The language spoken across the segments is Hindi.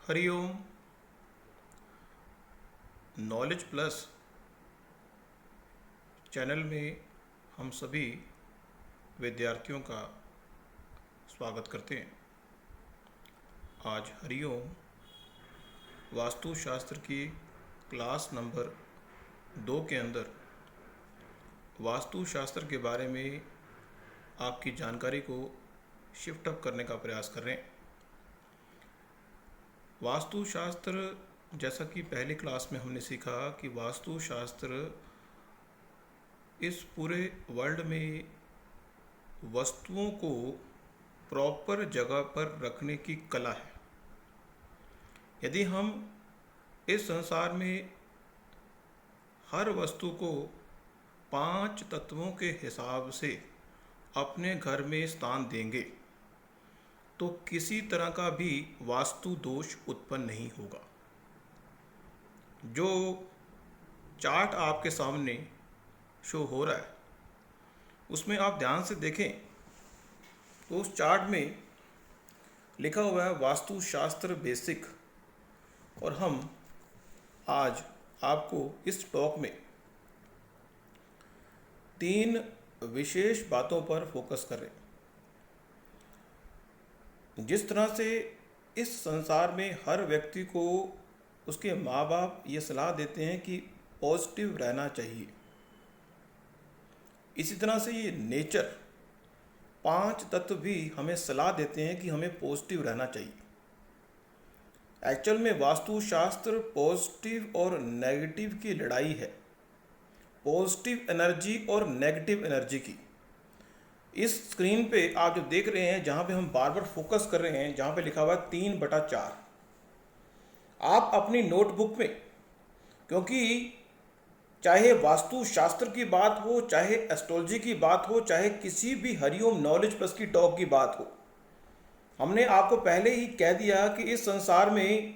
हरिओम। नॉलेज प्लस चैनल में हम सभी विद्यार्थियों का स्वागत करते हैं। आज हरिओम वास्तुशास्त्र की क्लास नंबर 2 के अंदर वास्तुशास्त्र के बारे में आपकी जानकारी को शिफ्ट अप करने का प्रयास कर रहे हैं। वास्तुशास्त्र, जैसा कि पहली क्लास में हमने सीखा कि वास्तुशास्त्र इस पूरे वर्ल्ड में वस्तुओं को प्रॉपर जगह पर रखने की कला है। यदि हम इस संसार में हर वस्तु को 5 तत्वों के हिसाब से अपने घर में स्थान देंगे तो किसी तरह का भी वास्तु दोष उत्पन्न नहीं होगा। जो चार्ट आपके सामने शो हो रहा है उसमें आप ध्यान से देखें तो उस चार्ट में लिखा हुआ है वास्तुशास्त्र बेसिक, और हम आज आपको इस टॉक में 3 विशेष बातों पर फोकस कर रहे हैं। जिस तरह से इस संसार में हर व्यक्ति को उसके माँ बाप ये सलाह देते हैं कि पॉजिटिव रहना चाहिए, इसी तरह से ये नेचर 5 तत्व भी हमें सलाह देते हैं कि हमें पॉजिटिव रहना चाहिए। एक्चुअल में वास्तुशास्त्र पॉजिटिव और नेगेटिव की लड़ाई है, पॉजिटिव एनर्जी और नेगेटिव एनर्जी की। इस स्क्रीन पे आप जो देख रहे हैं, जहाँ पे हम बार बार फोकस कर रहे हैं, जहाँ पे लिखा हुआ है 3/4, आप अपनी नोटबुक में, क्योंकि चाहे वास्तुशास्त्र की बात हो, चाहे एस्ट्रोलॉजी की बात हो, चाहे किसी भी हरिओम नॉलेज प्लस की टॉक की बात हो, हमने आपको पहले ही कह दिया कि इस संसार में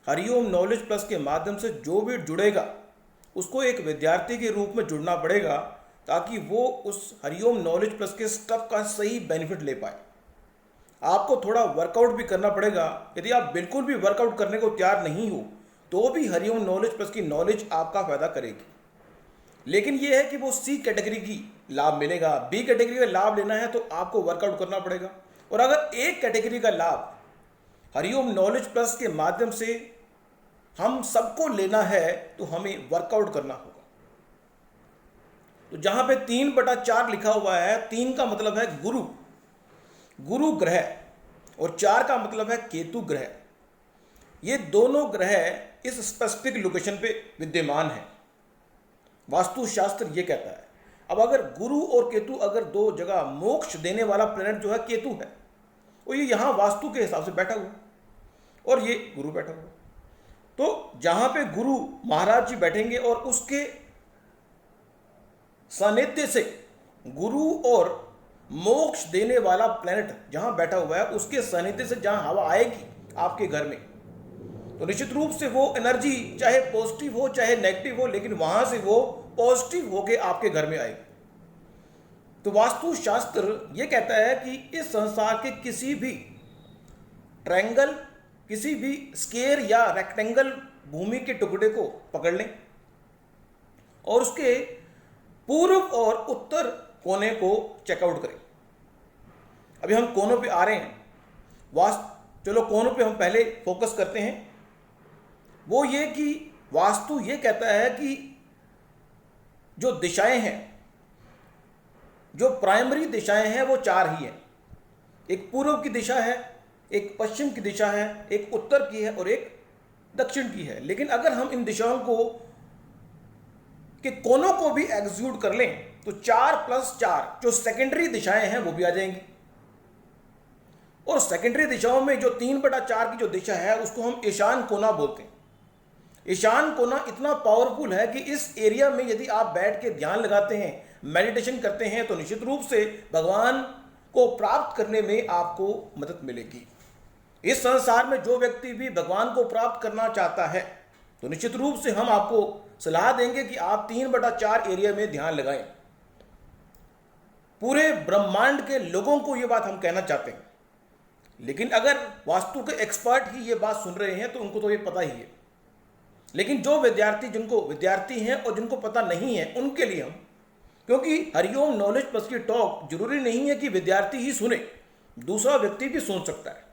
हरिओम नॉलेज प्लस के माध्यम से जो भी जुड़ेगा उसको एक विद्यार्थी के रूप में जुड़ना पड़ेगा, ताकि वो उस हरिओम नॉलेज प्लस के स्टफ का सही बेनिफिट ले पाए। आपको थोड़ा वर्कआउट भी करना पड़ेगा। यदि आप बिल्कुल भी वर्कआउट करने को तैयार नहीं हो तो भी हरिओम नॉलेज प्लस की नॉलेज आपका फायदा करेगी। लेकिन ये है कि वो सी कैटेगरी की लाभ मिलेगा, बी कैटेगरी का लाभ लेना है तो आपको वर्कआउट करना पड़ेगा। और अगर एक कैटेगरी का लाभ हरिओम नॉलेज प्लस के माध्यम से हम सबको लेना है तो हमें वर्कआउट करना होगा। तो जहां पे 3/4 लिखा हुआ है, 3 का मतलब है गुरु ग्रह, और 4 का मतलब है केतु ग्रह। ये दोनों ग्रह इस स्पेसिफिक लोकेशन पे विद्यमान है, वास्तुशास्त्र ये कहता है। अब अगर गुरु और केतु, अगर 2 जगह मोक्ष देने वाला प्लेनेट जो है केतु है, और ये यहां वास्तु के हिसाब से बैठा हुआ और ये गुरु बैठा हुआ, तो जहां पे गुरु महाराज जी बैठेंगे और उसके सानिध्य से गुरु और मोक्ष देने वाला प्लेनेट जहां बैठा हुआ है, उसके सानिध्य से जहां हवा आएगी आपके घर में, तो निश्चित रूप से वो एनर्जी चाहे पॉजिटिव हो चाहे नेगेटिव हो, लेकिन वहां से वो पॉजिटिव होके आपके घर में आएगी। तो वास्तुशास्त्र ये कहता है कि इस संसार के किसी भी ट्रायंगल, किसी भी स्क्वायर या रेक्टेंगल भूमि के टुकड़े को पकड़ लें और उसके पूर्व और उत्तर कोने को चेकआउट करें। अभी हम कोनों पे आ रहे हैं। चलो कोनों पे हम पहले फोकस करते हैं। वो ये कि वास्तु ये कहता है कि जो दिशाएं हैं, जो प्राइमरी दिशाएं हैं, वो 4 ही हैं। एक पूर्व की दिशा है, एक पश्चिम की दिशा है, एक उत्तर की है और एक दक्षिण की है। लेकिन अगर हम इन दिशाओं को कि कोनों को भी एग्जीक्यूट कर लें तो 4+4 जो सेकेंडरी दिशाएं हैं वो भी आ जाएंगी। और सेकेंडरी दिशाओं में जो 3/4 की जो दिशा है उसको हम ईशान कोना बोलते हैं। ईशान कोना इतना पावरफुल है कि इस एरिया में यदि आप बैठ के ध्यान लगाते हैं, मेडिटेशन करते हैं, तो निश्चित रूप से भगवान को प्राप्त करने में आपको मदद मिलेगी। इस संसार में जो व्यक्ति भी भगवान को प्राप्त करना चाहता है तो निश्चित रूप से हम आपको सलाह देंगे कि आप 3/4 एरिया में ध्यान लगाएं। पूरे ब्रह्मांड के लोगों को यह बात हम कहना चाहते हैं लेकिन अगर वास्तु के एक्सपर्ट ही ये बात सुन रहे हैं तो उनको तो ये पता ही है। लेकिन जो विद्यार्थी हैं और जिनको पता नहीं है उनके लिए हम, क्योंकि हरिओम नॉलेज प्लस की टॉक जरूरी नहीं है कि विद्यार्थी ही सुने, दूसरा व्यक्ति भी सुन सकता है,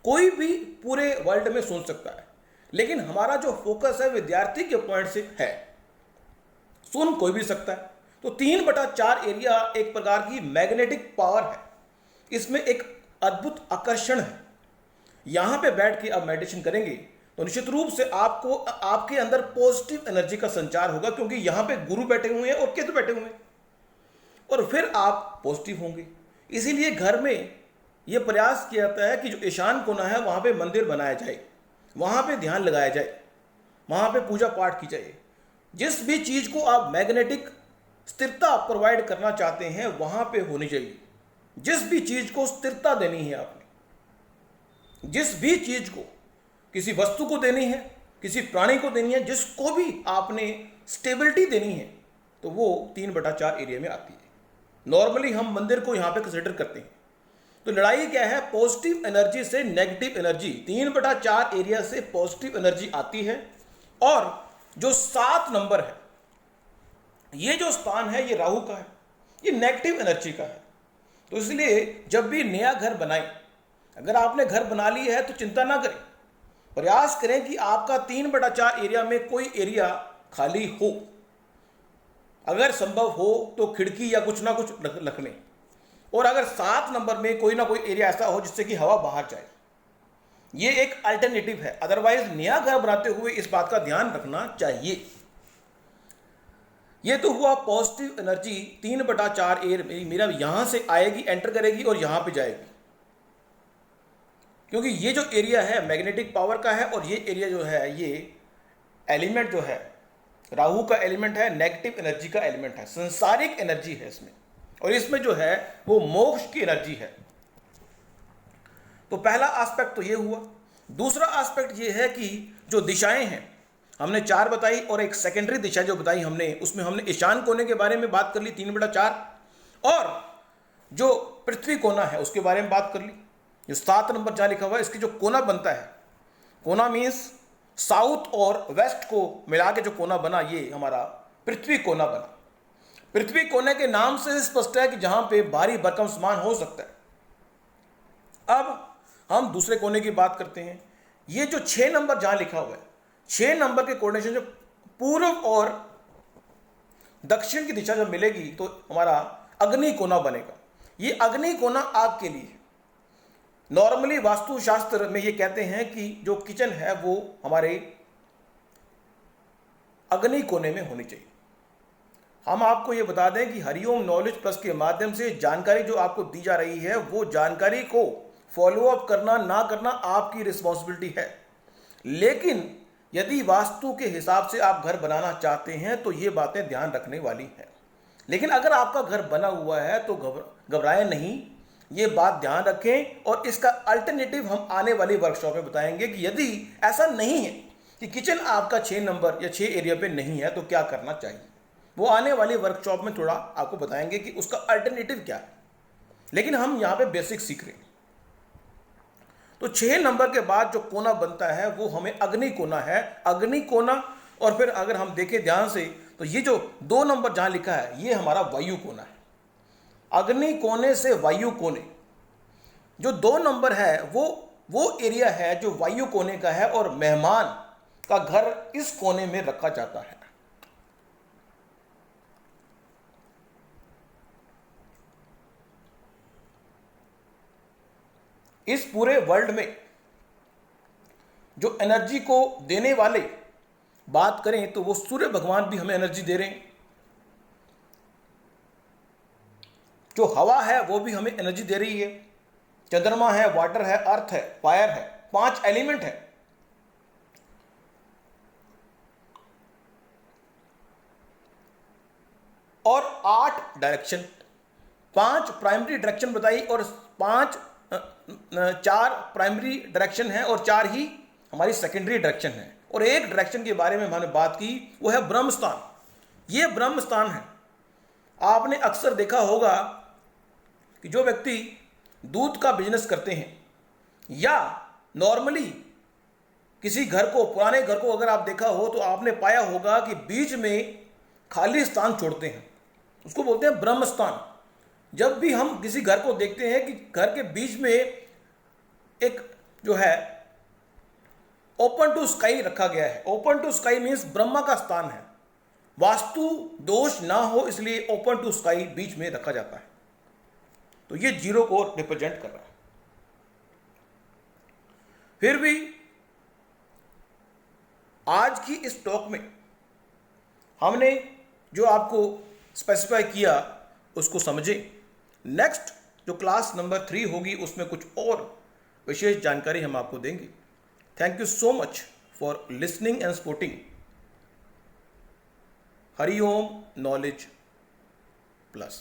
कोई भी पूरे वर्ल्ड में सुन सकता है। लेकिन हमारा जो फोकस है विद्यार्थी के पॉइंट से है, सुन कोई भी सकता है। तो 3/4 एरिया एक प्रकार की मैग्नेटिक पावर है, इसमें एक अद्भुत आकर्षण है। यहां पे बैठ के आप मेडिटेशन करेंगे तो निश्चित रूप से आपको आपके अंदर पॉजिटिव एनर्जी का संचार होगा, क्योंकि यहां पे गुरु बैठे हुए हैं और केतु बैठे हुए हैं, और फिर आप पॉजिटिव होंगे। इसीलिए घर में यह प्रयास किया जाता है कि जो ईशान कोना है वहां पे मंदिर बनाया जाए, वहां पे ध्यान लगाया जाए, वहां पे पूजा पाठ की जाए। जिस भी चीज को आप मैग्नेटिक स्थिरता प्रोवाइड करना चाहते हैं वहां पे होनी चाहिए। जिस भी चीज को स्थिरता देनी है आपने, जिस भी चीज को, किसी वस्तु को देनी है, किसी प्राणी को देनी है, जिसको भी आपने स्टेबिलिटी देनी है, तो वो 3/4 एरिया में आती है। नॉर्मली हम मंदिर को यहां पे कंसिडर करते हैं। तो लड़ाई क्या है? पॉजिटिव एनर्जी से नेगेटिव एनर्जी। 3/4 एरिया से पॉजिटिव एनर्जी आती है, और जो 7 नंबर है, ये जो स्थान है ये राहु का है, ये नेगेटिव एनर्जी का है। तो इसलिए जब भी नया घर बनाएं, अगर आपने घर बना लिया है तो चिंता ना करें, प्रयास करें कि आपका 3/4 एरिया में कोई एरिया खाली हो। अगर संभव हो तो खिड़की या कुछ ना कुछ रख लें, और अगर 7 नंबर में कोई ना कोई एरिया ऐसा हो जिससे कि हवा बाहर जाए, ये एक अल्टरनेटिव है। अदरवाइज नया घर बनाते हुए इस बात का ध्यान रखना चाहिए। ये तो हुआ पॉजिटिव एनर्जी 3/4 एरिया मेरा यहां से आएगी, एंटर करेगी और यहां पे जाएगी, क्योंकि ये जो एरिया है मैग्नेटिक पावर का है, और ये एरिया जो है ये एलिमेंट जो है राहु का एलिमेंट है, नेगेटिव एनर्जी का एलिमेंट है, संसारिक एनर्जी है इसमें, और इसमें जो है वो मोक्ष की एनर्जी है। तो पहला एस्पेक्ट तो ये हुआ। दूसरा एस्पेक्ट ये है कि जो दिशाएं हैं हमने 4 बताई, और एक सेकेंडरी दिशा जो बताई हमने, उसमें हमने ईशान कोने के बारे में बात कर ली 3/4, और जो पृथ्वी कोना है उसके बारे में बात कर ली। जो 7 नंबर जहां लिखा हुआ है, इसकी जो कोना बनता है, कोना मीन्स साउथ और वेस्ट को मिला के जो कोना बना, ये हमारा पृथ्वी कोना बना। पृथ्वी कोने के नाम से स्पष्ट है कि जहां पे भारी भरकम सामान हो सकता है। अब हम दूसरे कोने की बात करते हैं। ये जो 6 नंबर जहां लिखा हुआ है, 6 नंबर के कोऑर्डिनेशन जो पूर्व और दक्षिण की दिशा जब मिलेगी तो हमारा अग्नि कोना बनेगा। ये अग्नि कोना आग के लिए। नॉर्मली वास्तुशास्त्र में ये कहते हैं कि जो किचन है वो हमारे अग्नि कोने में होनी चाहिए। हम आपको ये बता दें कि हरिओम नॉलेज प्लस के माध्यम से जानकारी जो आपको दी जा रही है, वो जानकारी को फॉलो अप करना ना करना आपकी रिस्पॉन्सिबिलिटी है। लेकिन यदि वास्तु के हिसाब से आप घर बनाना चाहते हैं तो ये बातें ध्यान रखने वाली हैं। लेकिन अगर आपका घर बना हुआ है तो घबराएं नहीं, ये बात ध्यान रखें। और इसका अल्टरनेटिव हम आने वाली वर्कशॉप में बताएंगे कि यदि ऐसा नहीं है कि किचन आपका 6 नंबर या 6 एरिया पे नहीं है तो क्या करना चाहिए, वो आने वाली वर्कशॉप में थोड़ा आपको बताएंगे कि उसका अल्टरनेटिव क्या है। लेकिन हम यहाँ पे बेसिक सीख रहे हैं। तो 6 नंबर के बाद जो कोना बनता है वो हमें अग्नि कोना है, अग्नि कोना। और फिर अगर हम देखें ध्यान से तो ये जो 2 नंबर जहां लिखा है ये हमारा वायु कोना है। अग्नि कोने से वायु कोने, जो 2 नंबर है वो एरिया है जो वायु कोने का है, और मेहमान का घर इस कोने में रखा जाता है। इस पूरे वर्ल्ड में जो एनर्जी को देने वाले बात करें तो वो सूर्य भगवान भी हमें एनर्जी दे रहे हैं। जो हवा है वो भी हमें एनर्जी दे रही है। चंद्रमा है, वाटर है, अर्थ है, फायर है, 5 एलिमेंट है। और 8 डायरेक्शन, 5 प्राइमरी डायरेक्शन बताई, और 4 प्राइमरी डायरेक्शन है और 4 ही हमारी सेकेंडरी डायरेक्शन है। और एक डायरेक्शन के बारे में हमने बात की, वो है ब्रह्म स्थान। ये ब्रह्म स्थान है। आपने अक्सर देखा होगा कि जो व्यक्ति दूध का बिजनेस करते हैं या नॉर्मली किसी घर को, पुराने घर को अगर आप देखा हो तो आपने पाया होगा कि बीच में खाली स्थान छोड़ते हैं, उसको बोलते हैं ब्रह्म स्थान। जब भी हम किसी घर को देखते हैं कि घर के बीच में एक जो है ओपन टू स्काई रखा गया है। Open to sky means Brahma का स्थान है, वास्तु दोष ना हो इसलिए ओपन टू स्काई बीच में रखा जाता है। तो ये जीरो को रिप्रेजेंट कर रहा है। फिर भी आज की इस टॉक में हमने जो आपको स्पेसिफाई किया उसको समझें। नेक्स्ट जो क्लास नंबर 3 होगी उसमें कुछ और विशेष जानकारी हम आपको देंगे। Thank you so much for listening and supporting Hariom knowledge plus.